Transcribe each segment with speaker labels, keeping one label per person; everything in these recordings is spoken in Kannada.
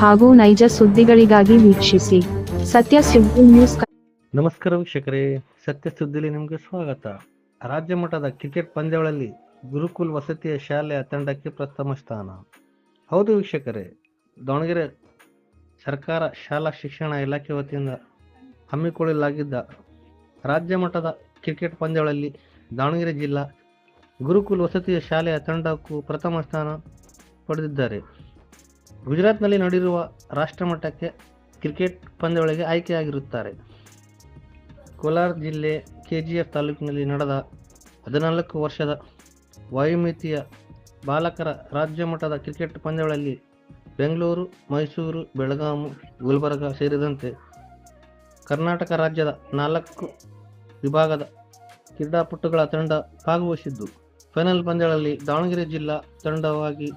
Speaker 1: ಹಾಗೂ ನೈಜ ಸುದ್ದಿಗಳಿಗಾಗಿ ವೀಕ್ಷಿಸಿ ಸತ್ಯ ಸುದ್ದಿ ನ್ಯೂಸ್.
Speaker 2: ನಮಸ್ಕಾರ ವೀಕ್ಷಕರೇ, ಸತ್ಯ ಸುದ್ದಿಲಿ ನಿಮಗೆ ಸ್ವಾಗತ. ರಾಜ್ಯ ಮಟ್ಟದ ಕ್ರಿಕೆಟ್ ಪಂದ್ಯಾವಳಿಯಲ್ಲಿ ಗುರುಕುಲ್ ವಸತಿಯ ಶಾಲೆಯ ತಂಡಕ್ಕೆ ಪ್ರಥಮ ಸ್ಥಾನ. ಹೌದು ವೀಕ್ಷಕರೇ, ದಾವಣಗೆರೆ ಸರ್ಕಾರ ಶಾಲಾ ಶಿಕ್ಷಣ ಇಲಾಖೆ ವತಿಯಿಂದ ಹಮ್ಮಿಕೊಳ್ಳಲಾಗಿದ್ದ ರಾಜ್ಯ ಮಟ್ಟದ ಕ್ರಿಕೆಟ್ ಪಂದ್ಯಾವಳಿಯಲ್ಲಿ ದಾವಣಗೆರೆ ಜಿಲ್ಲಾ ಗುರುಕುಲ್ ವಸತಿಯ ಶಾಲೆಯ ತಂಡಕ್ಕೂ ಪ್ರಥಮ ಸ್ಥಾನ ಪಡೆದಿದ್ದಾರೆ. ಗುಜರಾತ್ನಲ್ಲಿ ನಡೆದಿರುವ ರಾಷ್ಟ್ರಮಟ್ಟಕ್ಕೆ ಕ್ರಿಕೆಟ್ ಪಂದ್ಯಾವಳಿಗೆ ಆಯ್ಕೆಯಾಗಿರುತ್ತಾರೆ. ಕೋಲಾರ ಜಿಲ್ಲೆ ಕೆಜಿಎಫ್ ತಾಲೂಕಿನಲ್ಲಿ ನಡೆದ 14 ವರ್ಷದ ವಯೋಮಿತಿಯ ಬಾಲಕರ ರಾಜ್ಯ ಮಟ್ಟದ ಕ್ರಿಕೆಟ್ ಪಂದ್ಯಾವಳಿಯಲ್ಲಿ ಬೆಂಗಳೂರು, ಮೈಸೂರು, ಬೆಳಗಾವಿ, ಗುಲ್ಬರ್ಗ ಸೇರಿದಂತೆ ಕರ್ನಾಟಕ ರಾಜ್ಯದ 4 ವಿಭಾಗದ ಕ್ರೀಡಾಪಟುಗಳ ತಂಡ ಭಾಗವಹಿಸಿದ್ದು, ಫೈನಲ್ ಪಂದ್ಯಗಳಲ್ಲಿ ದಾವಣಗೆರೆ ಜಿಲ್ಲಾ ತಂಡವಾಗಿ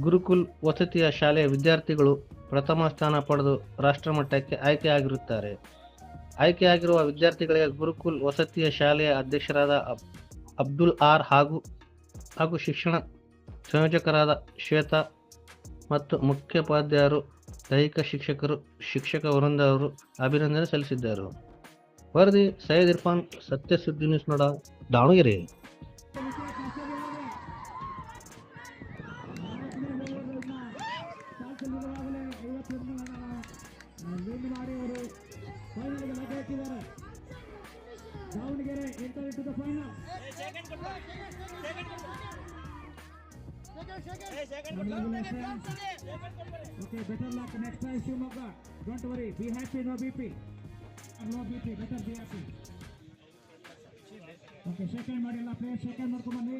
Speaker 2: ಗುರುಕುಲ್ ವಸತಿಯ ಶಾಲೆಯ ವಿದ್ಯಾರ್ಥಿಗಳು ಪ್ರಥಮ ಸ್ಥಾನ ಪಡೆದು ರಾಷ್ಟ್ರಮಟ್ಟಕ್ಕೆ ಆಯ್ಕೆಯಾಗಿರುತ್ತಾರೆ. ಆಯ್ಕೆಯಾಗಿರುವ ವಿದ್ಯಾರ್ಥಿಗಳಿಗೆ ಗುರುಕುಲ್ ವಸತಿಯ ಶಾಲೆಯ ಅಧ್ಯಕ್ಷರಾದ ಅಬ್ದುಲ್ ಆರ್ ಹಾಗೂ ಶಿಕ್ಷಣ ಸಂಯೋಜಕರಾದ ಶ್ವೇತಾ ಮತ್ತು ಮುಖ್ಯೋಪಾಧ್ಯಾಯರು, ದೈಹಿಕ ಶಿಕ್ಷಕರು, ಶಿಕ್ಷಕ ವೃಂದ ಅವರು ಅಭಿನಂದನೆ ಸಲ್ಲಿಸಿದ್ದಾರೆ. ವರದಿ ಸೈಯದ್ ಇರ್ಫಾನ್, ಸತ್ಯ ಸುದ್ದಿ ನ್ಯೂಸ್ ನೋಡ, Davanagere.
Speaker 3: Davanagere enter into the final. Okay, better luck next time Shivamogga. Don't worry, be happy, no BP. No BP, better be happy. Okay, second ಮಾಡಿ ಎಲ್ಲ ಪ್ಲೇಯರ್ second ಮಾಡ್ಕೊಂಡು ಬನ್ನಿ.